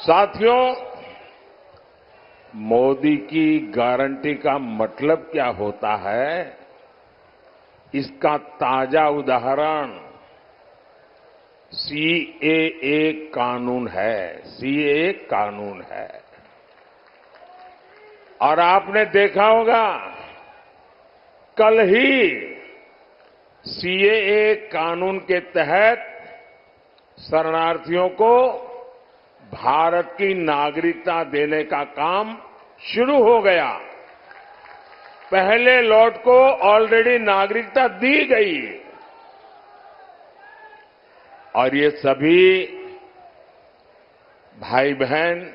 साथियों, मोदी की गारंटी का मतलब क्या होता है, इसका ताजा उदाहरण सीएए कानून है। सीएए कानून है और आपने देखा होगा कल ही सीएए कानून के तहत शरणार्थियों को भारत की नागरिकता देने का काम शुरू हो गया। पहले लॉट को ऑलरेडी नागरिकता दी गई और ये सभी भाई बहन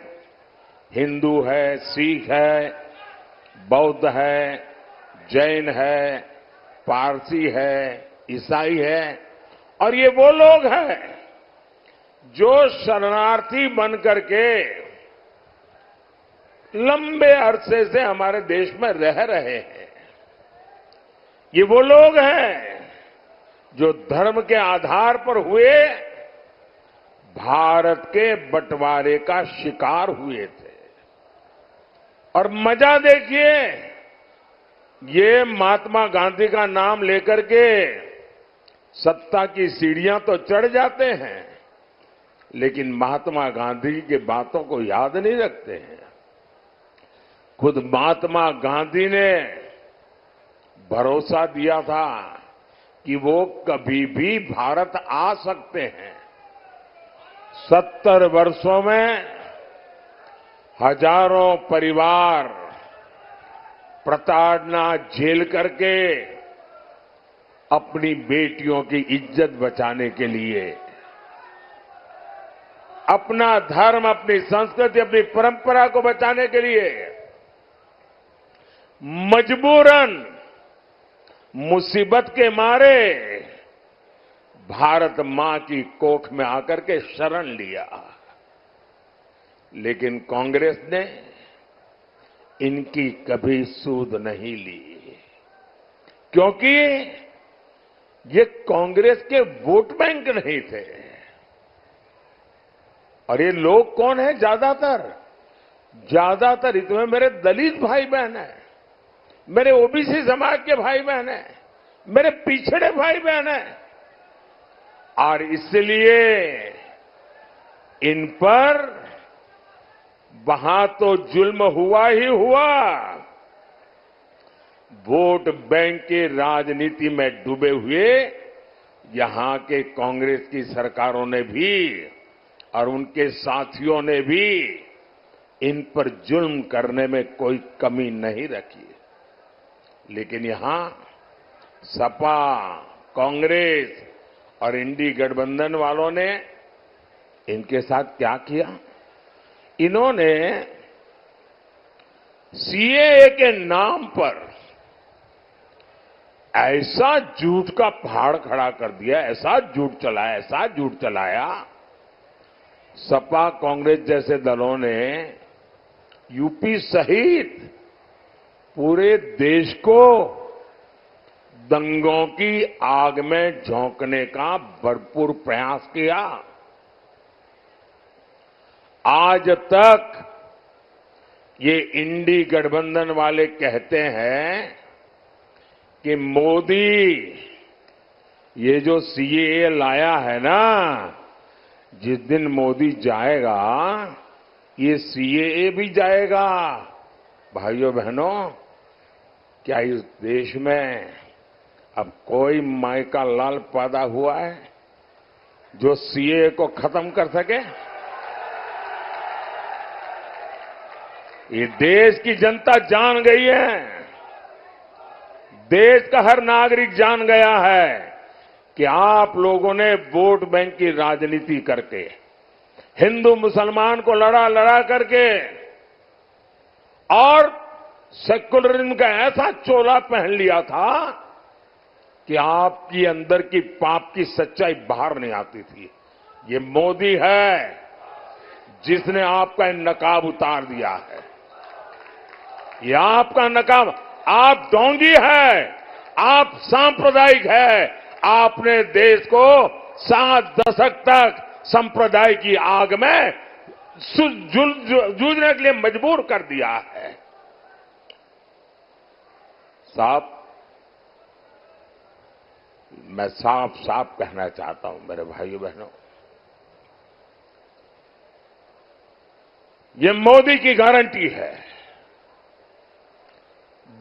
हिंदू है, सिख है, बौद्ध है, जैन है, पारसी है, ईसाई है और ये वो लोग हैं जो शरणार्थी बनकर के लंबे अरसे से हमारे देश में रह रहे हैं। ये वो लोग हैं जो धर्म के आधार पर हुए भारत के बंटवारे का शिकार हुए थे। और मजा देखिए, ये महात्मा गांधी का नाम लेकर के सत्ता की सीढ़ियां तो चढ़ जाते हैं, लेकिन महात्मा गांधी की बातों को याद नहीं रखते हैं। खुद महात्मा गांधी ने भरोसा दिया था कि वो कभी भी भारत आ सकते हैं। 70 वर्षों में हजारों परिवार प्रताड़ना झेल करके अपनी बेटियों की इज्जत बचाने के लिए, अपना धर्म, अपनी संस्कृति, अपनी परंपरा को बचाने के लिए मजबूरन मुसीबत के मारे भारत मां की कोख में आकर के शरण लिया। लेकिन कांग्रेस ने इनकी कभी सूध नहीं ली, क्योंकि ये कांग्रेस के वोट बैंक नहीं थे। और ये लोग कौन है? ज्यादातर इसमें मेरे दलित भाई बहन हैं, मेरे ओबीसी समाज के भाई बहन हैं, मेरे पिछड़े भाई बहन हैं। और इसलिए इन पर वहां तो जुल्म हुआ ही हुआ, वोट बैंक की राजनीति में डूबे हुए यहां के कांग्रेस की सरकारों ने भी और उनके साथियों ने भी इन पर जुल्म करने में कोई कमी नहीं रखी। लेकिन यहां सपा, कांग्रेस और इंडी गठबंधन वालों ने इनके साथ क्या किया? इन्होंने सीएए के नाम पर ऐसा झूठ का पहाड़ खड़ा कर दिया, ऐसा झूठ चलाया। सपा, कांग्रेस जैसे दलों ने यूपी सहित पूरे देश को दंगों की आग में झोंकने का भरपूर प्रयास किया। आज तक ये इंडी गठबंधन वाले कहते हैं कि मोदी ये जो सीएए लाया है ना, जिस दिन मोदी जाएगा ये सीएए भी जाएगा। भाइयों बहनों, क्या इस देश में अब कोई माई का लाल पैदा हुआ है जो सीएए को खत्म कर सके? ये देश की जनता जान गई है, देश का हर नागरिक जान गया है कि आप लोगों ने वोट बैंक की राजनीति करके, हिंदू मुसलमान को लड़ा करके और सेक्युलरिज्म का ऐसा चोला पहन लिया था कि आपकी अंदर की पाप की सच्चाई बाहर नहीं आती थी। ये मोदी है जिसने आपका नकाब उतार दिया है। ये आपका नकाब, आप ढोंगी है, आप सांप्रदायिक है। आपने देश को 7 दशक तक संप्रदाय की आग में जूझने के लिए मजबूर कर दिया है। साहब, मैं साफ साफ कहना चाहता हूं मेरे भाइयों बहनों, ये मोदी की गारंटी है।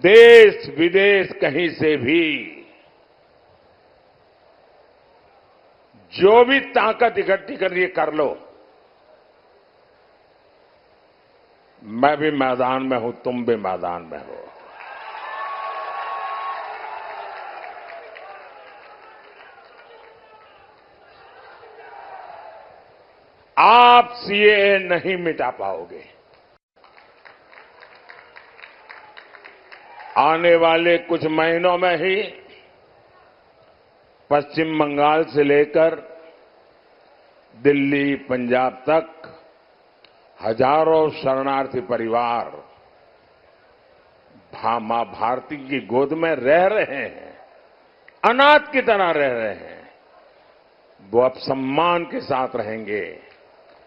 देश विदेश कहीं से भी जो भी ताकत इकट्ठी करनी है कर लो। मैं भी मैदान में हूं, तुम भी मैदान में हो। आप सीएए नहीं मिटा पाओगे। आने वाले कुछ महीनों में ही पश्चिम बंगाल से लेकर दिल्ली, पंजाब तक हजारों शरणार्थी परिवार मां भारती की गोद में रह रहे हैं, अनाथ की तरह रह रहे हैं। वो अब सम्मान के साथ रहेंगे,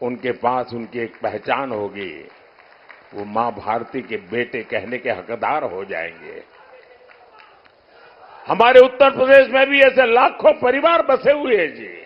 उनके पास उनकी एक पहचान होगी, वो मां भारती के बेटे कहने के हकदार हो जाएंगे। हमारे उत्तर प्रदेश में भी ऐसे लाखों परिवार बसे हुए हैं जी।